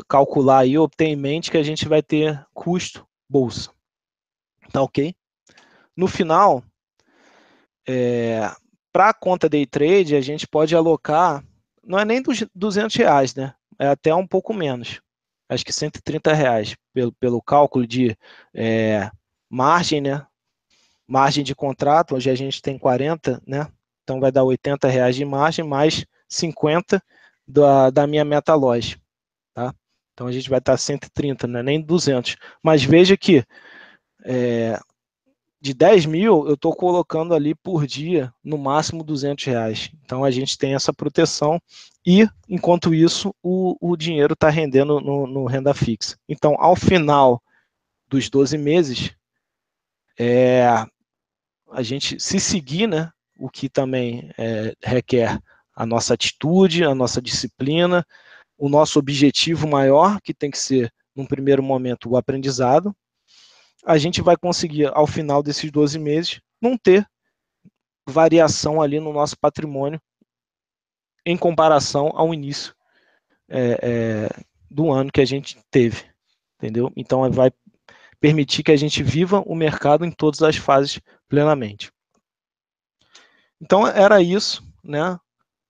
calcular e ter em mente que a gente vai ter custo bolsa. Tá ok? No final, para a conta day trade, a gente pode alocar, não é nem dos R$ 200, né? É até um pouco menos. Acho que R$ 130 pelo cálculo de margem, né? Margem de contrato, hoje a gente tem 40, né? Então vai dar R$ 80 de margem, mais 50 da minha meta loja, tá? Então a gente vai estar 130, não é nem 200. Mas veja que de 10 mil eu estou colocando ali por dia, no máximo R$ 200. Então a gente tem essa proteção e, enquanto isso, o dinheiro está rendendo no renda fixa. Então, ao final dos 12 meses, a gente se seguir, né, o que também requer a nossa atitude, a nossa disciplina, o nosso objetivo maior, que tem que ser, num primeiro momento, o aprendizado, a gente vai conseguir, ao final desses 12 meses, não ter variação ali no nosso patrimônio em comparação ao início do ano que a gente teve, entendeu? Então vai permitir que a gente viva o mercado em todas as fases plenamente. Então era isso, né?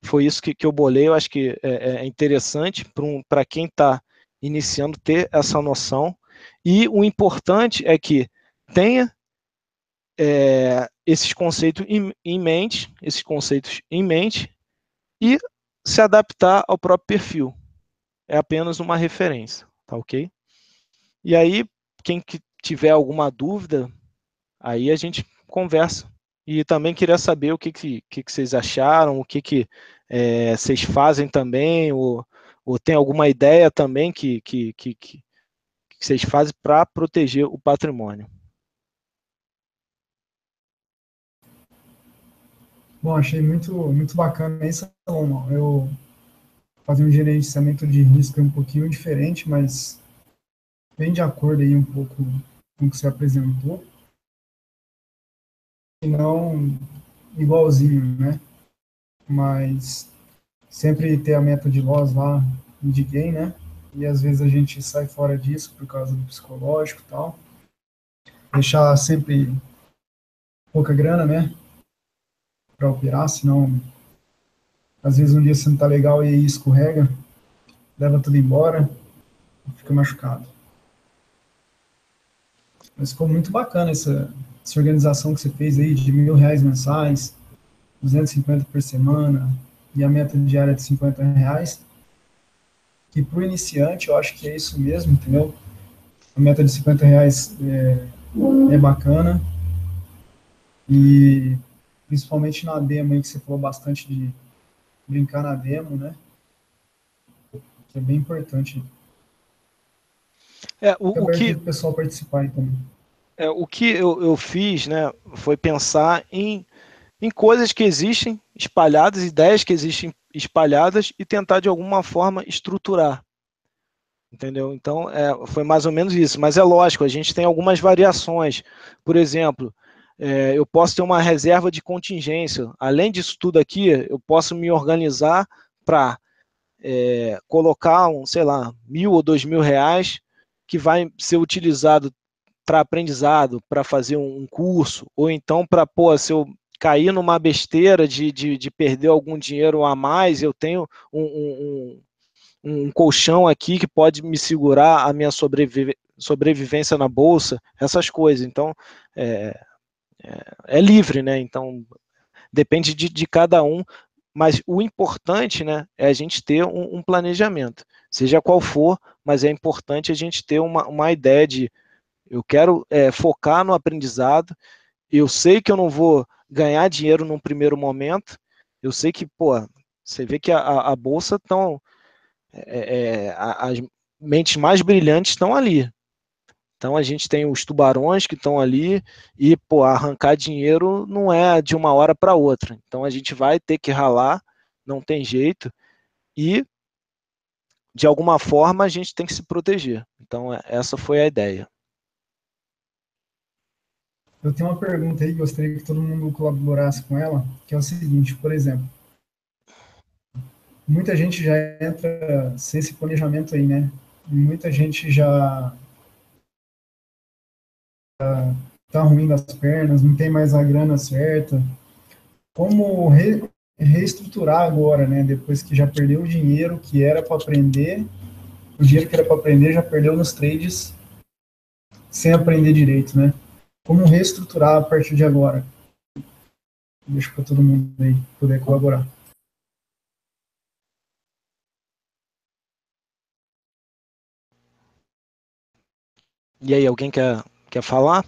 Foi isso que eu bolei. Eu acho que é interessante para quem está iniciando ter essa noção. E o importante é que tenha esses conceitos em mente, e se adaptar ao próprio perfil. É apenas uma referência, tá ok? E aí, quem tiver alguma dúvida, aí a gente conversa. E também queria saber o que vocês acharam, o que vocês fazem também, ou tem alguma ideia também que vocês fazem para proteger o patrimônio. Bom, achei muito bacana isso, Salomão. Eu fazia um gerenciamento de risco um pouquinho diferente, mas bem de acordo aí um pouco com o que você apresentou. E não igualzinho, né? Mas sempre ter a meta de loss lá de gain, né? E às vezes a gente sai fora disso por causa do psicológico e tal. Deixar sempre pouca grana, né? Para operar, senão às vezes um dia você não tá legal e aí escorrega, leva tudo embora, fica machucado. Mas ficou muito bacana essa organização que você fez aí de R$ 1.000 mensais, 250 por semana e a meta diária de R$ 50. E para o iniciante, eu acho que é isso mesmo, entendeu? A meta de R$ 50 é bacana. E principalmente na demo aí, que você falou bastante de brincar na demo, né? Que é bem importante. Fica aberto para o pessoal participar aí também. O que eu fiz, né, foi pensar em coisas que existem espalhadas, ideias que existem espalhadas e tentar de alguma forma estruturar. Entendeu? Então, foi mais ou menos isso. Mas é lógico, a gente tem algumas variações. Por exemplo, eu posso ter uma reserva de contingência. Além disso tudo aqui, eu posso me organizar para colocar, sei lá, R$ 1.000 ou R$ 2.000 que vai ser utilizado para aprendizado, para fazer um curso, ou então para, se eu cair numa besteira de perder algum dinheiro a mais, eu tenho um colchão aqui que pode me segurar a minha sobrevivência na bolsa, essas coisas. Então, é livre, né? Então, depende de cada um, mas o importante, né, é a gente ter um planejamento, seja qual for, mas é importante a gente ter uma ideia de eu quero focar no aprendizado, eu sei que eu não vou ganhar dinheiro num primeiro momento, eu sei que, você vê que a bolsa estão... as mentes mais brilhantes estão ali. Então a gente tem os tubarões que estão ali e, arrancar dinheiro não é de uma hora para outra. Então a gente vai ter que ralar não tem jeito, e de alguma forma a gente tem que se proteger. Então essa foi a ideia. Eu tenho uma pergunta aí, gostaria que todo mundo colaborasse com ela, que é o seguinte, por exemplo, muita gente já entra sem esse planejamento aí, né? Muita gente já tá ruim das pernas, não tem mais a grana certa. Como reestruturar agora, né? Depois que já perdeu o dinheiro que era para aprender, o dinheiro que era para aprender já perdeu nos trades sem aprender direito, né? Como reestruturar a partir de agora? Deixa para todo mundo aí poder colaborar. E aí, alguém quer falar?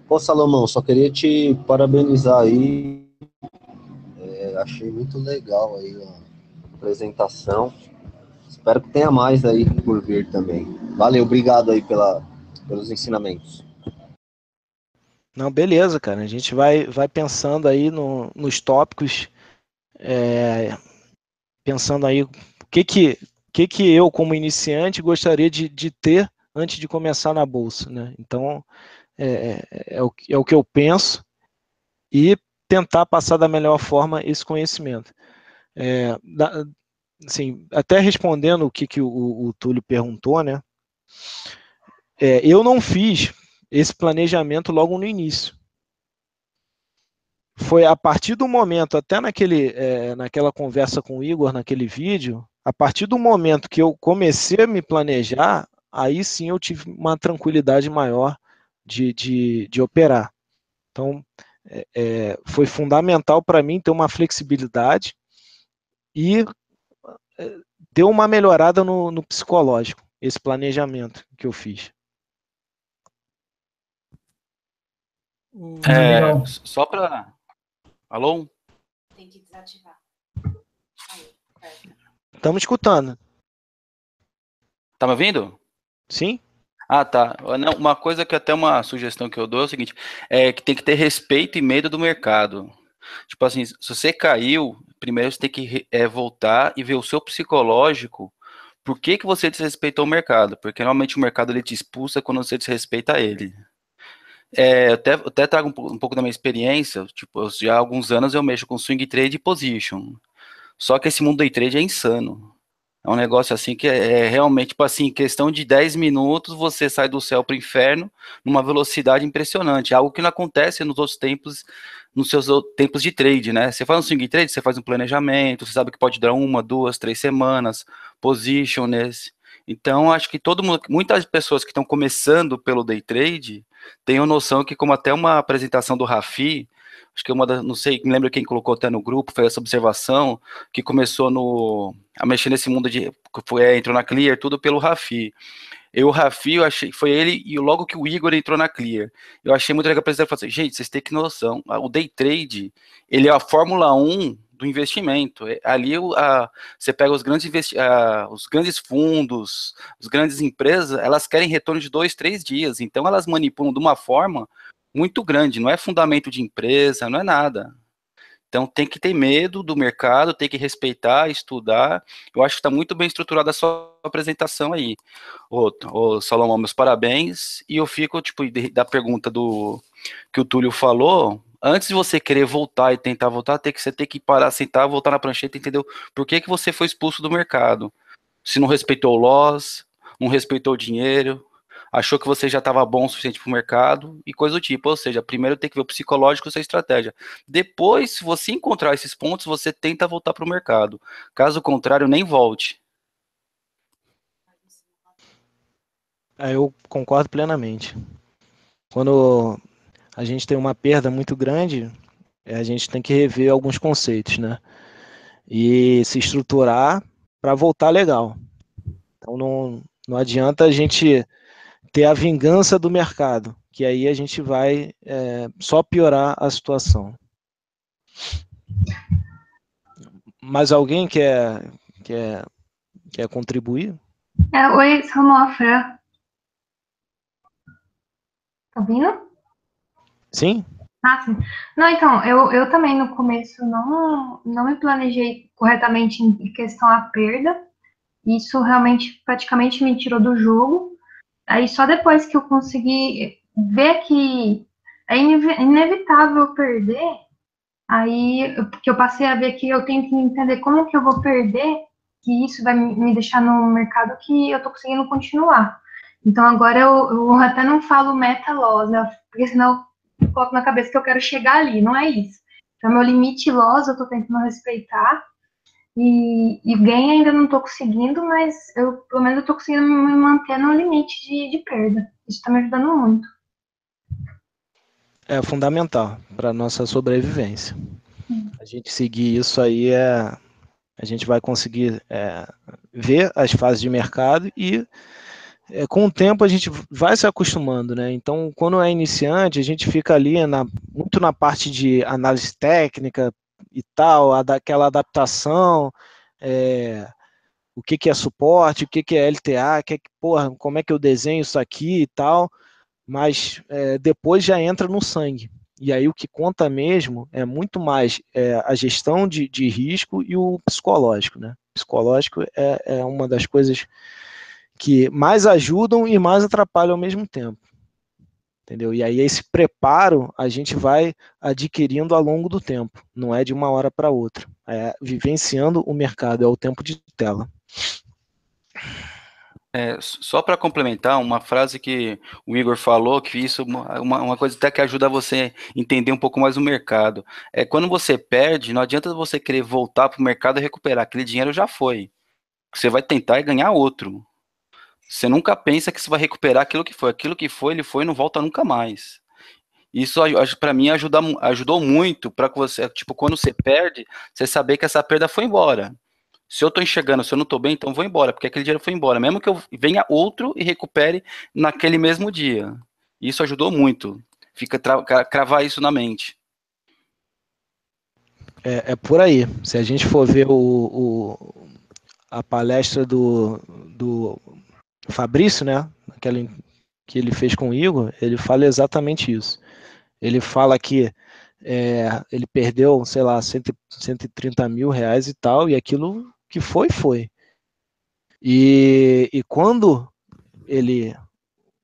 Pô, Salomão, só queria te parabenizar aí. Achei muito legal aí a apresentação. Espero que tenha mais aí por vir também. Valeu, obrigado aí pelos ensinamentos. Não, beleza, cara. A gente vai pensando aí nos tópicos, pensando aí o que eu, como iniciante, gostaria de ter antes de começar na bolsa, né? Então, é o que eu penso e tentar passar da melhor forma esse conhecimento. Assim, até respondendo o que o Túlio perguntou, né? Eu não fiz esse planejamento logo no início. Foi a partir do momento, até naquela conversa com o Igor, naquele vídeo, a partir do momento que eu comecei a me planejar, aí sim eu tive uma tranquilidade maior de operar. Então, foi fundamental para mim ter uma flexibilidade e deu uma melhorada no psicológico, esse planejamento que eu fiz. Legal. Só para... Alô? Tem que desativar. Aí, Estamos escutando. Tá me ouvindo? Sim? Ah, tá. Não, uma coisa que até uma sugestão que eu dou é o seguinte, que tem que ter respeito e medo do mercado. Tipo assim, se você caiu, primeiro você tem que voltar e ver o seu psicológico, por que você desrespeitou o mercado? Porque normalmente o mercado ele te expulsa quando você desrespeita ele. Eu até trago um pouco da minha experiência, tipo, já há alguns anos eu mexo com swing trade e position. Só que esse mundo day trade é insano. É um negócio assim que é realmente, tipo assim, em questão de 10 minutos você sai do céu para o inferno numa velocidade impressionante, algo que não acontece nos outros tempos, nos seus tempos de trade, né? Você faz um swing trade, você faz um planejamento, você sabe que pode durar 1, 2, 3 semanas, position nesse. Então, acho que muitas pessoas que estão começando pelo day trade tenham noção que, como até uma apresentação do Rafi, acho que não sei, me lembro quem colocou até no grupo, foi essa observação, que começou a mexer nesse mundo entrou na Clear, tudo pelo Rafi. O Rafi, eu achei, foi ele, e logo que o Igor entrou na Clear, eu achei muito legal para eles falarem, gente, vocês têm que ter noção, o day trade, ele é a Fórmula 1 do investimento, ali você pega os grandes fundos, as grandes empresas, elas querem retorno de 2, 3 dias, então elas manipulam de uma forma muito grande, não é fundamento de empresa, não é nada. Então tem que ter medo do mercado, tem que respeitar, estudar. Eu acho que está muito bem estruturada a sua apresentação aí. Ô Salomão, meus parabéns. E eu fico, tipo, da pergunta que o Túlio falou, antes de você querer voltar e tentar voltar, você tem que parar, sentar, voltar na prancheta, entendeu? Por que você foi expulso do mercado? Se não respeitou o loss, não respeitou o dinheiro, achou que você já estava bom o suficiente para o mercado e coisa do tipo. Ou seja, primeiro tem que ver o psicológico e a sua estratégia. Depois, se você encontrar esses pontos, você tenta voltar para o mercado. Caso contrário, nem volte. Eu concordo plenamente. Quando a gente tem uma perda muito grande, a gente tem que rever alguns conceitos, né? E se estruturar para voltar legal. Então não adianta a gente ter a vingança do mercado, que aí a gente vai só piorar a situação. Mas alguém quer contribuir? Oi, sou a Fran. Tá ouvindo? Sim? Ah, sim. Não, então, eu também no começo não me planejei corretamente em questão à perda. Isso realmente praticamente me tirou do jogo. Aí só depois que eu consegui ver que é inevitável perder, que eu passei a ver que eu tenho que entender como que eu vou perder, que isso vai me deixar no mercado que eu tô conseguindo continuar. Então agora eu até não falo meta loss, né? Porque senão eu coloco na cabeça que eu quero chegar ali, não é isso. Então meu limite loss eu tô tentando respeitar e ganho ainda não tô conseguindo, mas pelo menos eu tô conseguindo me manter no limite de perda. Isso tá me ajudando muito. É fundamental para a nossa sobrevivência. A gente seguir isso aí, a gente vai conseguir ver as fases de mercado e com o tempo a gente vai se acostumando, né? Então, quando é iniciante, a gente fica ali muito na parte de análise técnica e tal, daquela adaptação, o que é suporte, o que é LTA, porra, como é que eu desenho isso aqui e tal, mas depois já entra no sangue. E aí o que conta mesmo é muito mais a gestão de risco e o psicológico, né? O psicológico é uma das coisas que mais ajudam e mais atrapalham ao mesmo tempo. Entendeu? E aí esse preparo a gente vai adquirindo ao longo do tempo, não é de uma hora para outra. É vivenciando o mercado, é o tempo de tela. Só para complementar, uma frase que o Igor falou, que isso uma coisa até que ajuda você a entender um pouco mais o mercado. Quando você perde, não adianta você querer voltar para o mercado e recuperar, aquele dinheiro já foi. Você vai tentar ganhar outro. Você nunca pensa que você vai recuperar aquilo que foi. Aquilo que foi, ele foi e não volta nunca mais. Isso, para mim, ajudou muito para que você, tipo, quando você perde, você saber que essa perda foi embora. Se eu tô enxergando, se eu não tô bem, então vou embora, porque aquele dinheiro foi embora. Mesmo que eu venha outro e recupere naquele mesmo dia. Isso ajudou muito. Fica cravar isso na mente. É por aí. Se a gente for ver a palestra do Fabrício, né? Aquela que ele fez com o Igor, ele fala exatamente isso. Ele fala que ele perdeu, sei lá, 130 mil reais e tal, e aquilo que foi. E quando ele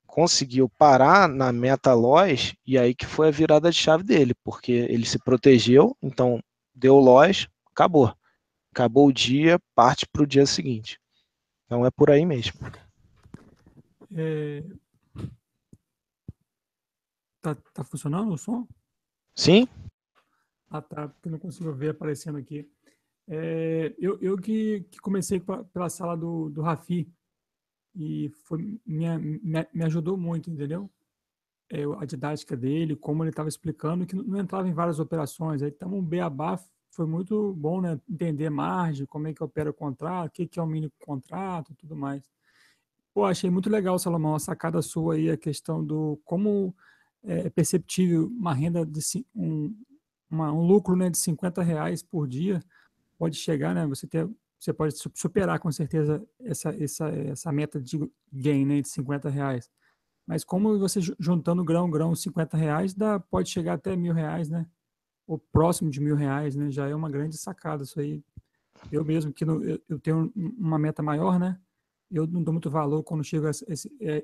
conseguiu parar na meta loss, e aí que foi a virada de chave dele, porque ele se protegeu, então deu loss, acabou. Acabou o dia, parte para o dia seguinte. Então é por aí mesmo. Tá funcionando o som? Sim? Ah, tá, porque não consigo ver aparecendo aqui. Eu que comecei pela sala do Rafi e me ajudou muito, entendeu? A didática dele, como ele estava explicando, que não entrava em várias operações. Aí então, um beabá foi muito bom, né? Entender margem, como é que opera o contrato, o que é o mini contrato e tudo mais. Pô, achei muito legal, Salomão, a sacada sua aí, a questão do como é perceptível uma renda de um lucro, né, de R$ 50 por dia pode chegar, né? Você pode superar com certeza essa meta de gain, né, de R$ 50. Mas como você juntando grão, R$ 50 pode chegar até R$ 1.000, né? Ou próximo de R$ 1.000, né? Já é uma grande sacada isso aí. Eu mesmo, que eu tenho uma meta maior, né? Eu não dou muito valor quando chego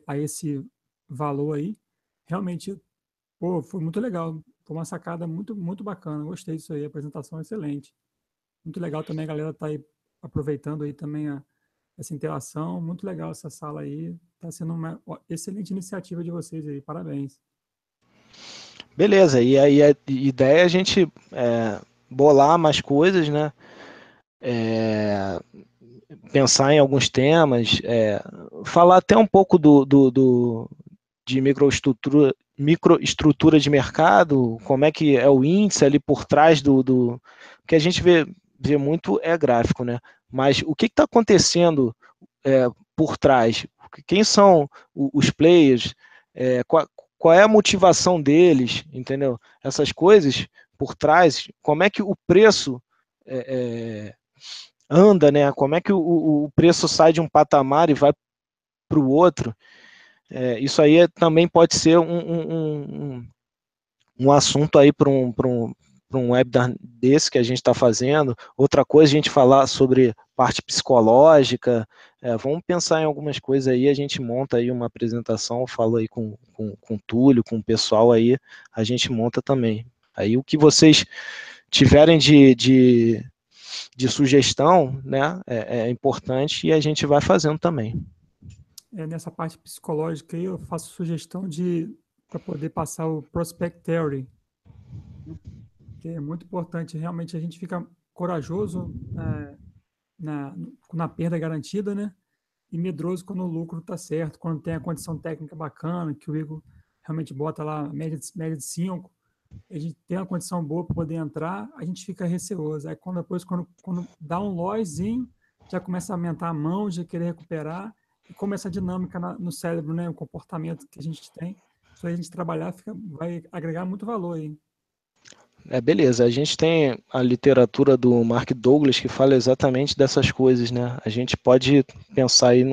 a esse valor aí. Realmente, pô, foi muito legal. Foi uma sacada muito, muito bacana. Gostei disso aí. A apresentação é excelente. Muito legal também a galera tá aí aproveitando aí também essa interação. Muito legal essa sala aí. Está sendo uma excelente iniciativa de vocês aí. Parabéns. Beleza, e aí a ideia é a gente bolar mais coisas, né? Pensar em alguns temas, falar até um pouco de microestrutura de mercado, como é que é o índice ali por trás do que a gente vê muito é gráfico, né? Mas o que está acontecendo por trás? Quem são os players? Qual é a motivação deles? Entendeu? Essas coisas por trás, como é que o preço anda, né? Como é que o preço sai de um patamar e vai para o outro? Isso aí também pode ser um assunto aí para um webinar desse que a gente está fazendo. Outra coisa, a gente falar sobre parte psicológica. Vamos pensar em algumas coisas aí, a gente monta aí uma apresentação, falo aí com o Túlio, com o pessoal aí, a gente monta também. Aí o que vocês tiverem de sugestão, né, é importante e a gente vai fazendo também. Nessa parte psicológica aí, eu faço sugestão para poder passar o Prospect Theory, que é muito importante. Realmente a gente fica corajoso na perda garantida, né? E medroso quando o lucro está certo, quando tem a condição técnica bacana, que o Igor realmente bota lá média de 5, a gente tem uma condição boa para poder entrar, a gente fica receoso. Aí depois, quando dá um loszinho, já começa a aumentar a mão, já querer recuperar, e como essa dinâmica no cérebro, né, o comportamento que a gente tem, se a gente trabalhar, vai agregar muito valor aí. Beleza, a gente tem a literatura do Mark Douglas que fala exatamente dessas coisas, né? A gente pode pensar aí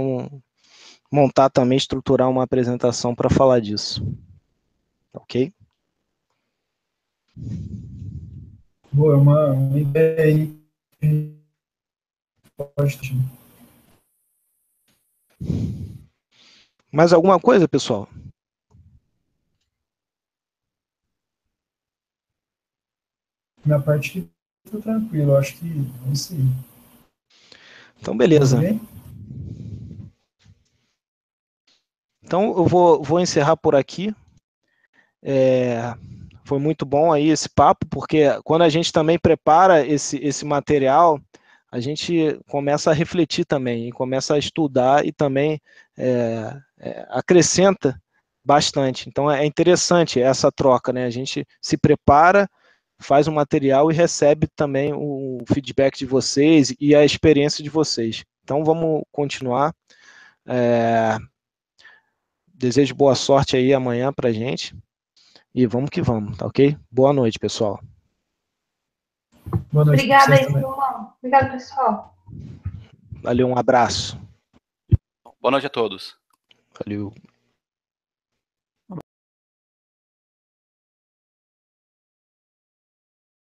montar também, estruturar uma apresentação para falar disso. Ok? Boa, é uma ideia aí que a gente pode ter. Mais alguma coisa, pessoal? Minha parte tá tranquilo, acho que é isso aí. Então, beleza. Tudo bem? Então, eu vou encerrar por aqui. Foi muito bom aí esse papo, porque quando a gente também prepara esse material, a gente começa a refletir também, e começa a estudar e também acrescenta bastante. Então é interessante essa troca, né? A gente se prepara, faz um material e recebe também o feedback de vocês e a experiência de vocês. Então vamos continuar. Desejo boa sorte aí amanhã pra gente. E vamos que vamos, tá ok? Boa noite, pessoal. Boa noite para Obrigada vocês aí, também. Silvão. Obrigada, pessoal. Valeu, um abraço. Boa noite a todos. Valeu.